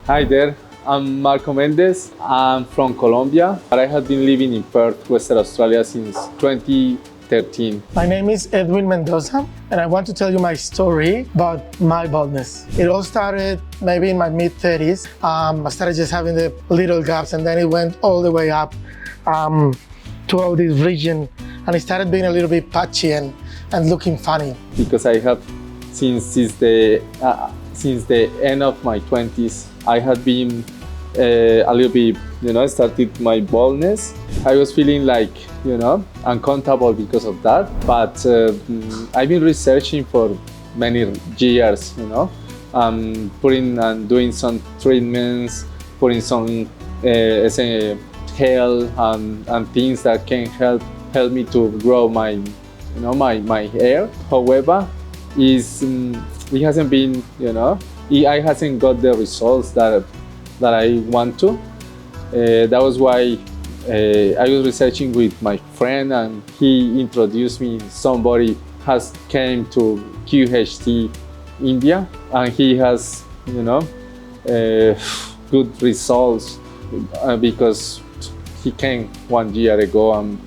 Hi there, I'm Marco Mendes. I'm from Colombia, but I have been living in Perth, Western Australia since 2013. My name is Edwin Mendoza, and I want to tell you my story about my baldness. It all started maybe in my mid-30s. I started just having the little gaps, and then it went all the way up to all this region, and it started being a little bit patchy and looking funny. Because I have, since the end of my 20s, I had been a little bit, started my baldness. I was feeling like, uncomfortable because of that. But I've been researching for many years, putting and doing some treatments, putting some gel and things that can help me to grow my, my hair. However, it hasn't been, I hasn't got the results that I want to. That was why I was researching with my friend, and he introduced me. Somebody has came to QHT India, and he has, good results because he came 1 year ago and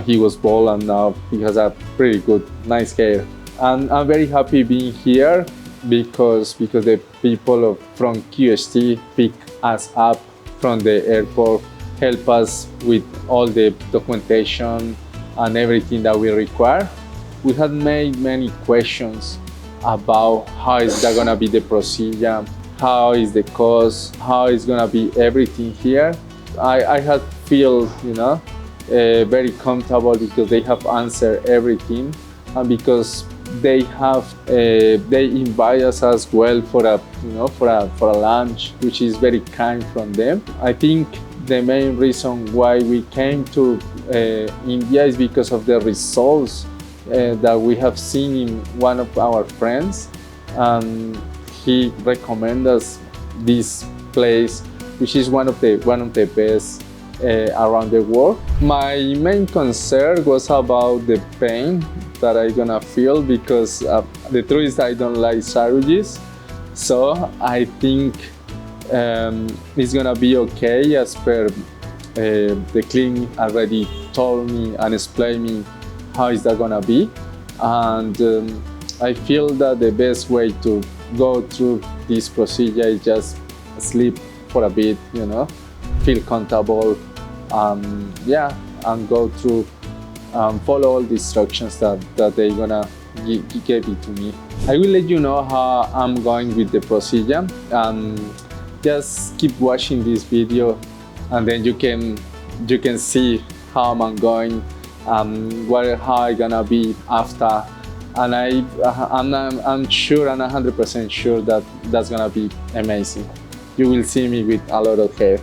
he was bald, and now he has a pretty good, nice hair. And I'm very happy being here because the people from QHT pick us up from the airport, help us with all the documentation and everything that we require. We had made many questions about how is that gonna be the procedure, how is the cost, how is gonna be everything here. I had feel, very comfortable because they have answered everything, and because they invite us as well for a lunch, which is very kind from them. I think the main reason why we came to India is because of the results that we have seen in one of our friends, and he recommended us this place, which is one of the best around the world. My main concern was about the pain that I'm gonna feel, because the truth is I don't like surgeries. So I think it's gonna be okay, as per the clinic already told me and explained me how is that gonna be. And I feel that the best way to go through this procedure is just sleep for a bit, feel comfortable, and go through, follow all the instructions that they're gonna give it to me. I will let you know how I'm going with the procedure. Just keep watching this video, and then you can see how I'm going, how I'm gonna be after. And I'm sure, and 100% sure that that's gonna be amazing. You will see me with a lot of hair.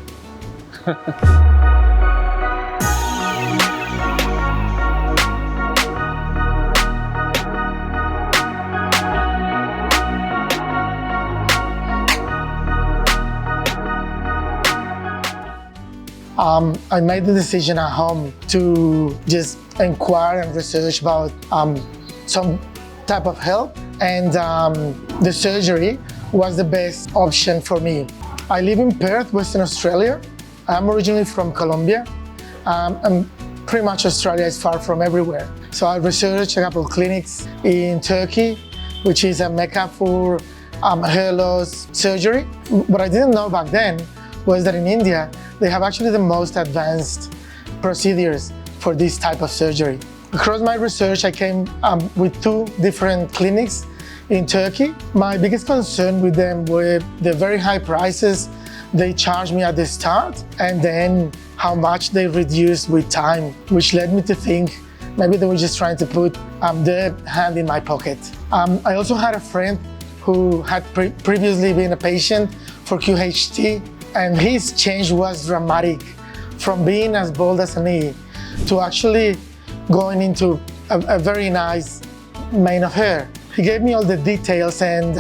I made the decision at home to just inquire and research about some type of help, and the surgery was the best option for me. I live in Perth, Western Australia. I'm originally from Colombia, and pretty much Australia is far from everywhere. So I researched a couple of clinics in Turkey, which is a mecca for hair loss surgery. What I didn't know back then was that in India, they have actually the most advanced procedures for this type of surgery. Across my research, I came with 2 different clinics in Turkey. My biggest concern with them were the very high prices they charged me at the start, and then how much they reduced with time, which led me to think maybe they were just trying to put their hand in my pocket. I also had a friend who had previously been a patient for QHT, and his change was dramatic, from being as bald as an E to actually going into a very nice mane of hair. He gave me all the details, and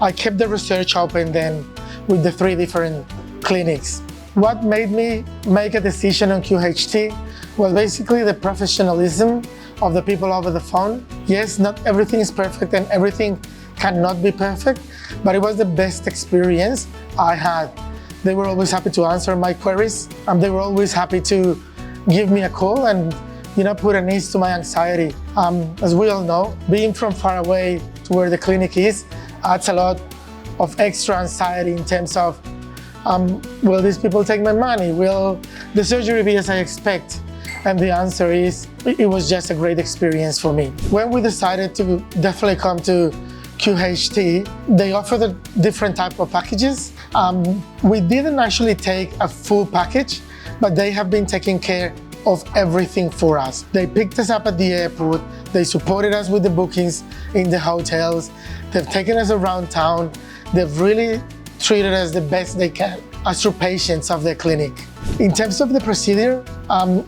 I kept the research open then with the 3 different clinics. What made me make a decision on QHT was basically the professionalism of the people over the phone. Yes, not everything is perfect and everything cannot be perfect, but it was the best experience I had. They were always happy to answer my queries, and they were always happy to give me a call and put an ease to my anxiety. As we all know, being from far away to where the clinic is adds a lot of extra anxiety in terms of, will these people take my money? Will the surgery be as I expect? And the answer is, it was just a great experience for me. When we decided to definitely come to QHT, they offered a different type of packages. We didn't actually take a full package, but they have been taking care of everything for us. They picked us up at the airport, they supported us with the bookings in the hotels, they've taken us around town, they've really treated us the best they can as true patients of their clinic. In terms of the procedure,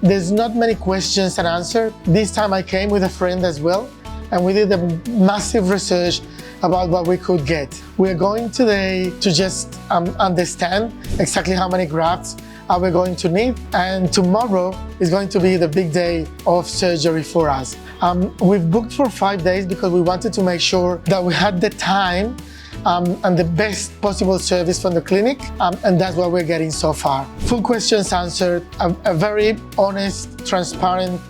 there's not many questions and answers. This time I came with a friend as well, and we did a massive research about what we could get. We're going today to just understand exactly how many grafts are we going to need, and tomorrow is going to be the big day of surgery for us. We've booked for 5 days because we wanted to make sure that we had the time and the best possible service from the clinic, and that's what we're getting so far. Full questions answered, a very honest, transparent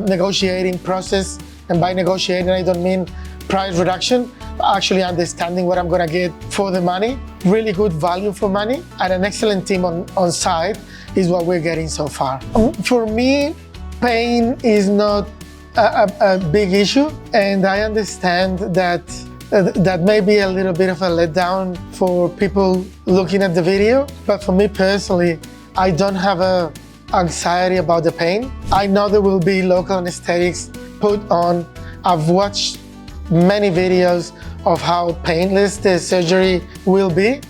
negotiating process, and by negotiating I don't mean price reduction, but actually understanding what I'm gonna get for the money. Really good value for money, and an excellent team on site is what we're getting so far. For me, pain is not a big issue, and I understand that that may be a little bit of a letdown for people looking at the video, but for me personally, I don't have a anxiety about the pain. I know there will be local anesthetics put on. I've watched many videos of how painless the surgery will be.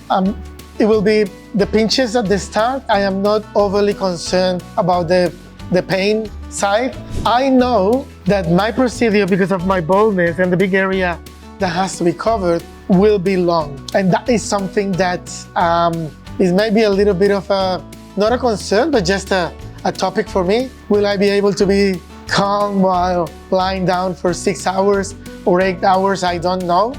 It will be the pinches at the start. I am not overly concerned about the pain side. I know that my procedure, because of my baldness and the big area that has to be covered, will be long. And that is something that is maybe a little bit of not a concern, but just a topic for me. Will I be able to be calm while lying down for 6 hours or 8 hours? I don't know.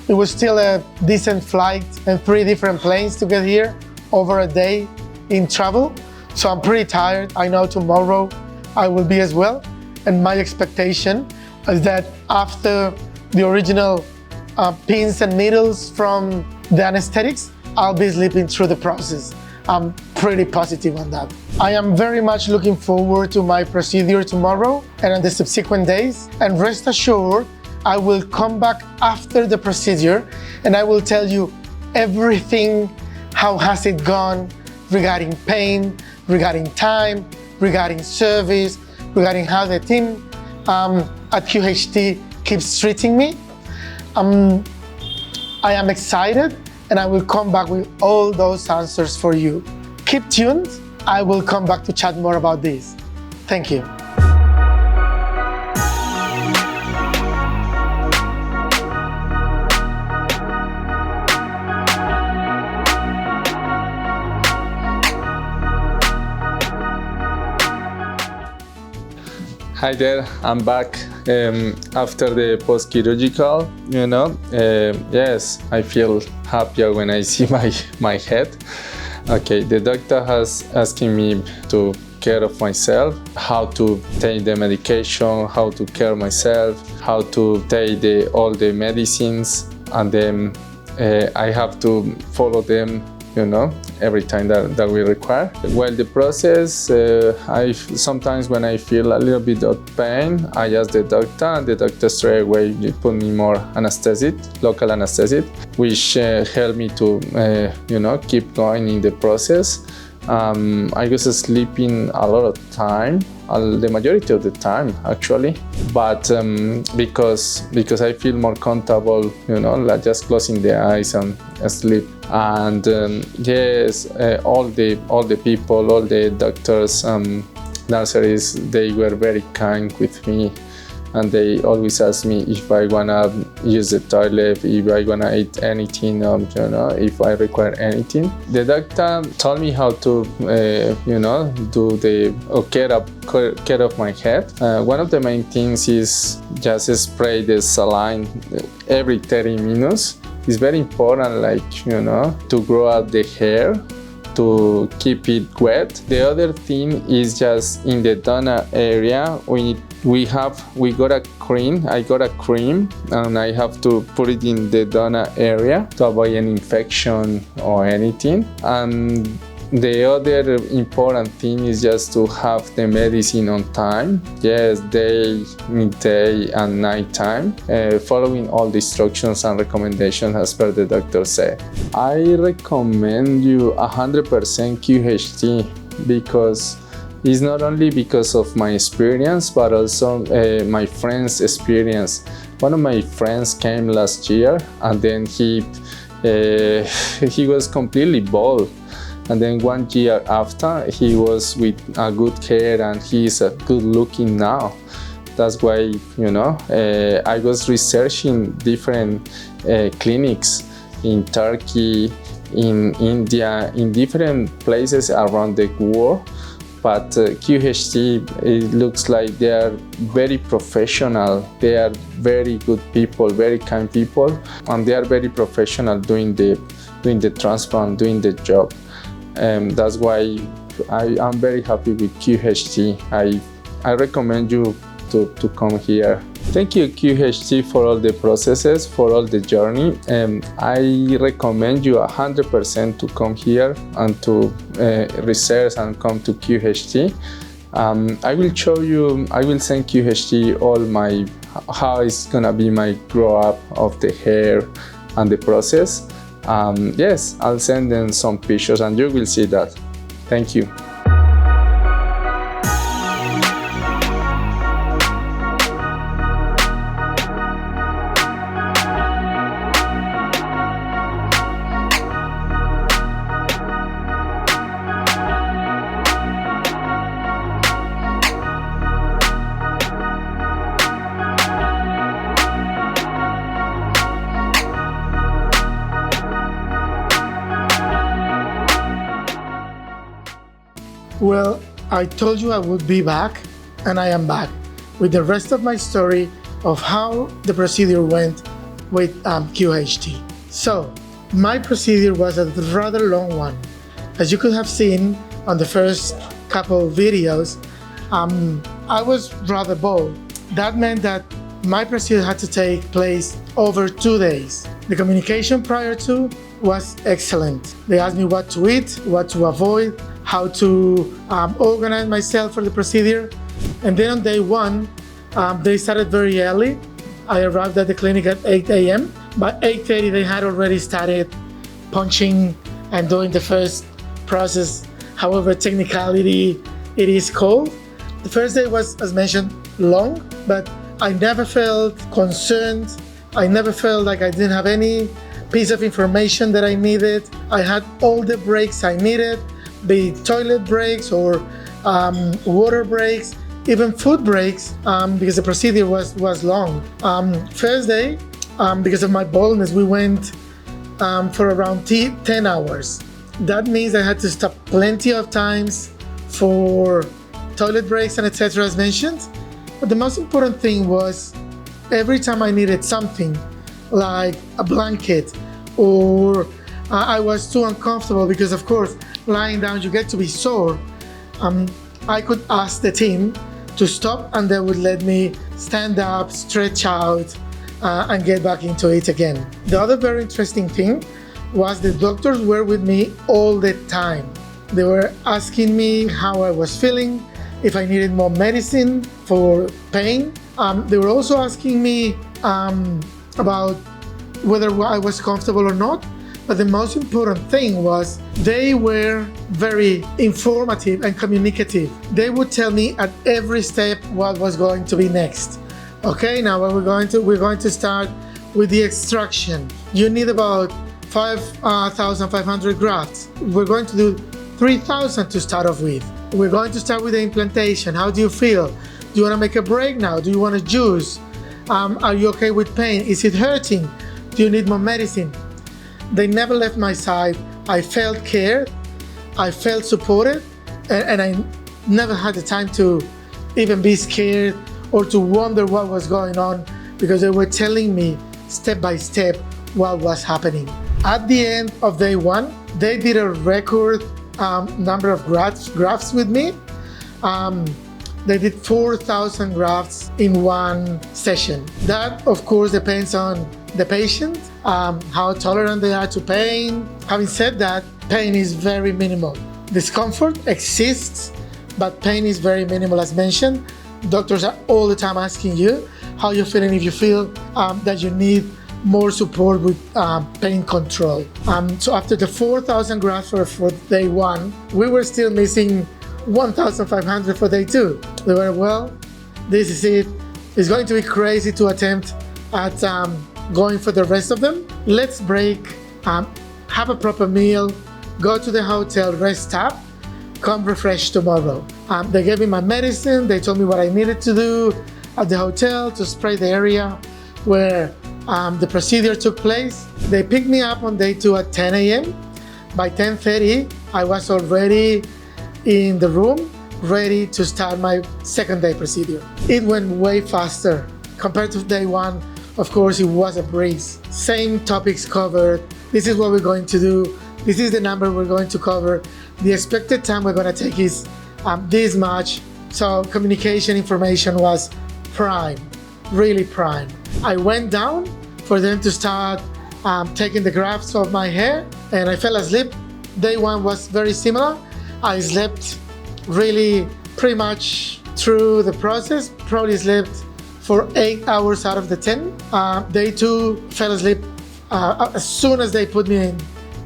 It was still a decent flight and 3 different planes to get here, over a day in travel. So I'm pretty tired. I know tomorrow I will be as well. And my expectation is that after the original pins and needles from the anesthetics, I'll be sleeping through the process. I'm pretty positive on that. I am very much looking forward to my procedure tomorrow and on the subsequent days. And rest assured, I will come back after the procedure and I will tell you everything, how has it gone regarding pain, regarding time, regarding service, regarding how the team at QHT keeps treating me. I am excited and I will come back with all those answers for you. Keep tuned. I will come back to chat more about this. Thank you. Hi there, I'm back after the post-chirurgical, yes, I feel happier when I see my head. Okay, the doctor has asking me to care of myself, how to take the medication, how to care myself, how to take all the medicines, and then I have to follow them every time that we require. While the process, sometimes when I feel a little bit of pain, I ask the doctor, and the doctor straight away put me more anesthetic, local anesthetic, which helped me to keep going in the process. I was sleeping a lot of time, the majority of the time actually, but because I feel more comfortable, like just closing the eyes and sleep. And yes, all the people, all the doctors, nurses, they were very kind with me, and they always ask me if I wanna use the toilet, if I wanna eat anything, if I require anything. The doctor told me how to, do the care of my head. One of the main things is just spray the saline every 30 minutes. it's very important, like, you know, to grow out the hair, to keep it wet. The other thing is just in the donor area, we got a cream. I got a cream, and I have to put it in the donor area to avoid an infection or anything. And the other important thing is just to have the medicine on time. Yes, day, midday, and night time, following all the instructions and recommendations as per the doctor said. I recommend you 100% QHT because it's not only because of my experience, but also my friend's experience. One of my friends came last year, and then he was completely bald. And then 1 year after, he was with a good hair, and he's good looking now. That's why, you know, I was researching different clinics in Turkey, in India, in different places around the world. But QHT, it looks like they are very professional. They are very good people, very kind people, and they are very professional doing the transplant, doing the job. That's why I'm very happy with QHT. I recommend you to come here. Thank you, QHT, for all the processes, for all the journey. I recommend you 100% to come here and to research and come to QHT. I will show you, I will send QHT all how it's gonna be my grow up of the hair and the process. Yes, I'll send them some pictures and you will see that. Thank you. Well, I told you I would be back, and I am back with the rest of my story of how the procedure went with QHT. So, my procedure was a rather long one. As you could have seen on the first couple videos, I was rather bold. That meant that my procedure had to take place over 2 days. The communication prior to was excellent. They asked me what to eat, what to avoid, how to organize myself for the procedure. And then on day one, they started very early. I arrived at the clinic at 8 a.m. By 8:30, they had already started punching and doing the first process, however technicality it is called. The first day was, as mentioned, long, but I never felt concerned. I never felt like I didn't have any piece of information that I needed. I had all the breaks I needed, be it toilet breaks or water breaks, even food breaks, because the procedure was long. First day, because of my baldness, we went for around 10 hours. That means I had to stop plenty of times for toilet breaks and etc. as mentioned. But the most important thing was every time I needed something like a blanket or I was too uncomfortable because of course lying down you get to be sore, I could ask the team to stop and they would let me stand up, stretch out and get back into it again. The other very interesting thing was the doctors were with me all the time. They were asking me how I was feeling, if I needed more medicine for pain. They were also asking me about whether I was comfortable or not. But the most important thing was they were very informative and communicative. They would tell me at every step what was going to be next. Okay, now we're going to start with the extraction. You need about 5,500 grafts. We're going to do 3,000 to start off with. We're going to start with the implantation. How do you feel? Do you want to make a break now? Do you want to juice? Are you okay with pain? Is it hurting? Do you need more medicine? They never left my side. I felt cared, I felt supported, and I never had the time to even be scared or to wonder what was going on because they were telling me step by step what was happening. At the end of day 1, they did a record number of grafts with me. They did 4,000 grafts in one session. That, of course, depends on the patient, how tolerant they are to pain. Having said that, pain is very minimal. Discomfort exists, but pain is very minimal, as mentioned. Doctors are all the time asking you how you're feeling, if you feel that you need more support with pain control. So after the 4,000 grafts for day 1, we were still missing 1,500 for day 2. They were, well, this is it. It's going to be crazy to attempt at going for the rest of them. Let's break, have a proper meal, go to the hotel, rest up, come refreshed tomorrow. They gave me my medicine. They told me what I needed to do at the hotel to spray the area where the procedure took place. They picked me up on day 2 at 10 a.m. By 10:30, I was already in the room, ready to start my second day procedure. It went way faster. Compared to day 1, of course, it was a breeze. Same topics covered. This is what we're going to do. This is the number we're going to cover. The expected time we're going to take is this much. So communication information was prime, really prime. I went down for them to start taking the grafts of my hair, and I fell asleep. Day 1 was very similar. I slept really pretty much through the process, probably slept for 8 hours out of the 10. Day 2, fell asleep as soon as they put me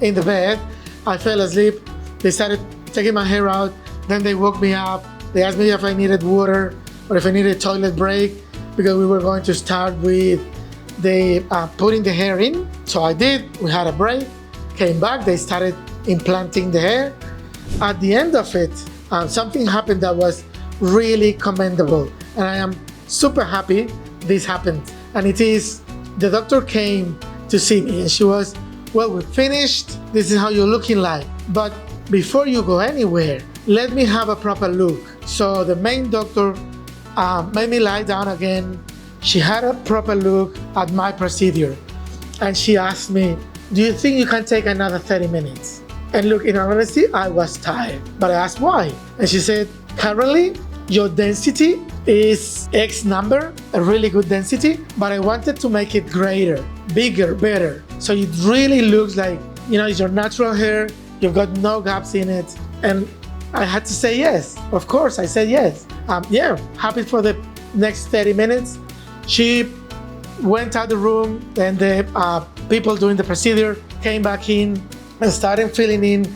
in the bed. I fell asleep. They started taking my hair out. Then they woke me up. They asked me if I needed water or if I needed a toilet break, because we were going to start with the putting the hair in. So I did. We had a break, came back. They started implanting the hair. At the end of it, something happened that was really commendable, and I am super happy this happened. And it is, the doctor came to see me and she was, well, we're finished. This is how you're looking like. But before you go anywhere, let me have a proper look. So the main doctor made me lie down again. She had a proper look at my procedure. And she asked me, do you think you can take another 30 minutes? And look, in all honesty, I was tired. But I asked why. And she said, currently, your density is X number, a really good density, but I wanted to make it greater, bigger, better. So it really looks like, it's your natural hair, you've got no gaps in it. And I had to say yes. Of course, I said yes. Happy for the next 30 minutes. She went out the room, and the people doing the procedure came back in and started filling in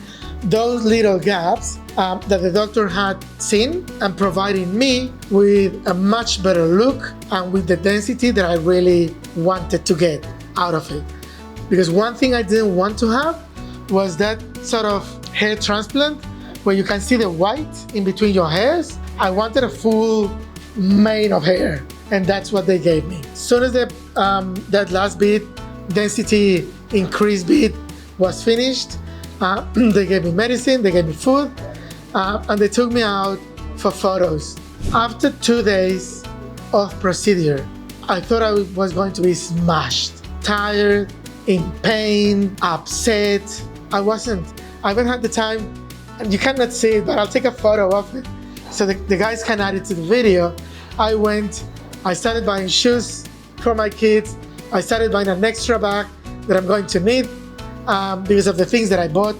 those little gaps that the doctor had seen, and providing me with a much better look and with the density that I really wanted to get out of it. Because one thing I didn't want to have was that sort of hair transplant where you can see the white in between your hairs. I wanted a full mane of hair, and that's what they gave me. As soon as that last bit, density increase bit, was finished, they gave me medicine, they gave me food, and they took me out for photos. After 2 days of procedure, I thought I was going to be smashed, tired, in pain, upset. I wasn't. I haven't had the time, and you cannot see it, but I'll take a photo of it so the guys can add it to the video. I started buying shoes for my kids. I started buying an extra bag that I'm going to need because of the things that I bought,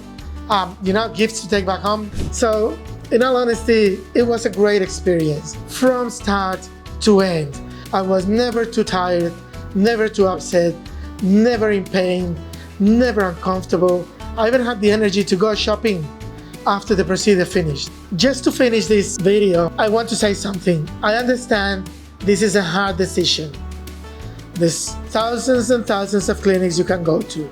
gifts to take back home. So in all honesty, it was a great experience from start to end. I was never too tired, never too upset, never in pain, never uncomfortable. I even had the energy to go shopping after the procedure finished. Just to finish this video, I want to say something. I understand this is a hard decision. There's thousands and thousands of clinics you can go to.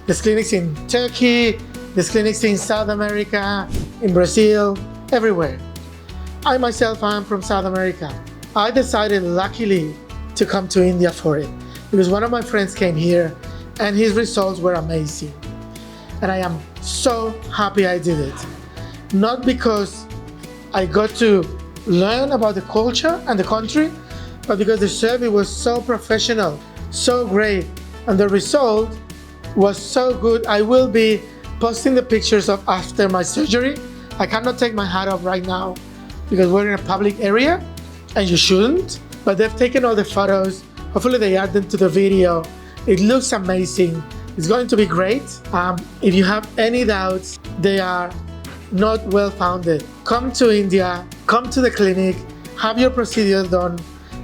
There's clinics in Turkey, there's clinics in South America, in Brazil, everywhere. I myself am from South America. I decided, luckily, to come to India for it because one of my friends came here and his results were amazing. And I am so happy I did it. Not because I got to learn about the culture and the country, but because the service was so professional, so great. and the result was so good. I will be posting the pictures of after my surgery. I cannot take my hat off right now because we're in a public area and you shouldn't, but they've taken all the photos. Hopefully they add them to the video. It looks amazing. It's going to be great. If you have any doubts, they are not well founded. Come to India, come to the clinic, have your procedure done.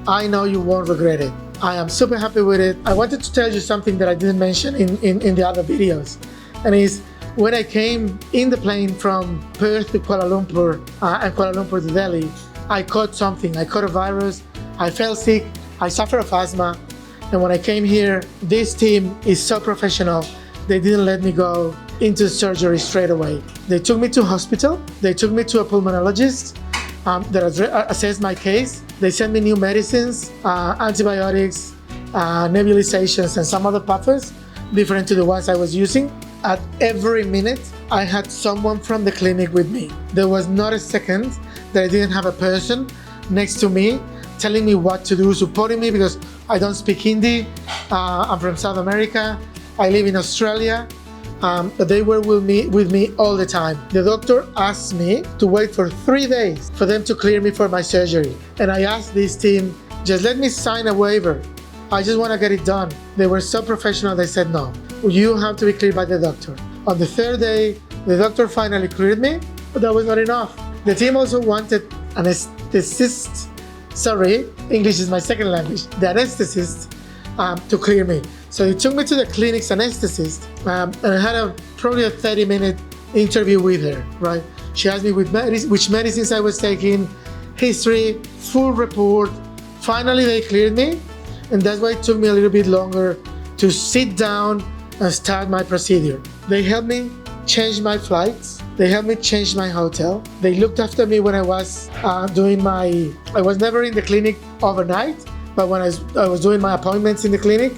I know you won't regret it. I am super happy with it. I wanted to tell you something that I didn't mention in the other videos, and is when I came in the plane from Perth to Kuala Lumpur and Kuala Lumpur to Delhi, I caught something. I caught a virus, I fell sick, I suffer of asthma, and when I came here, this team is so professional. They didn't let me go into surgery straight away. They took me to hospital, they took me to a pulmonologist that assessed my case. They sent me new medicines, antibiotics, nebulizations, and some other puffers, different to the ones I was using. At every minute, I had someone from the clinic with me. There was not a second that I didn't have a person next to me telling me what to do, supporting me, because I don't speak Hindi. I'm from South America. I live in Australia. But they were with me all the time. The doctor asked me to wait for 3 days for them to clear me for my surgery. And I asked this team, just let me sign a waiver. I just want to get it done. They were so professional, they said, no, you have to be cleared by the doctor. On the 3rd day, the doctor finally cleared me, but that was not enough. The team also wanted an anesthetist, English is my second language, the anesthetist to clear me. So he took me to the clinic's anesthetist, and I had probably a 30-minute interview with her, right? She asked me which medicines I was taking, history, full report. Finally, they cleared me, and that's why it took me a little bit longer to sit down and start my procedure. They helped me change my flights. They helped me change my hotel. They looked after me when I was I was never in the clinic overnight, but when I was doing my appointments in the clinic,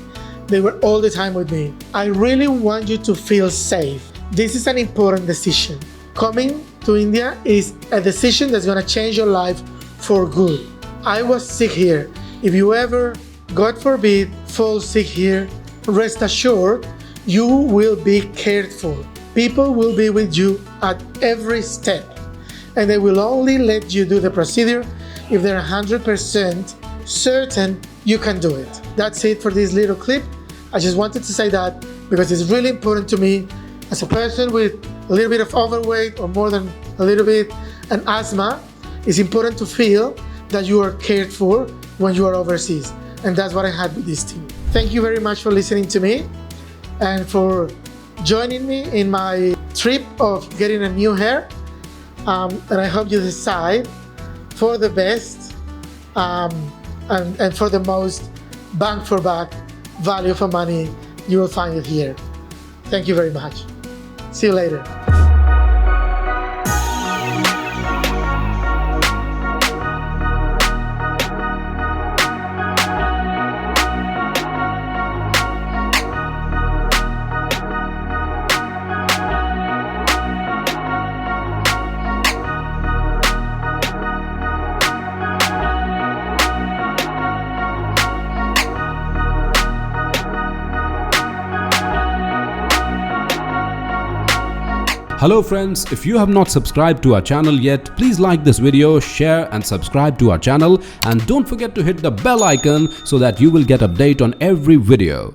they were all the time with me. I really want you to feel safe. This is an important decision. Coming to India is a decision that's gonna change your life for good. I was sick here. If you ever, God forbid, fall sick here, rest assured, you will be cared for. People will be with you at every step, and they will only let you do the procedure if they're 100% certain you can do it. That's it for this little clip. I just wanted to say that because it's really important to me as a person with a little bit of overweight or more than a little bit and asthma. It's important to feel that you are cared for when you are overseas, and that's what I had with this team. Thank you very much for listening to me and for joining me in my trip of getting a new hair, and I hope you decide for the best and for the most bang for buck, value for money. You will find it here. Thank you very much. See you later. Hello friends, if you have not subscribed to our channel yet, please like this video, share and subscribe to our channel, and don't forget to hit the bell icon so that you will get update on every video.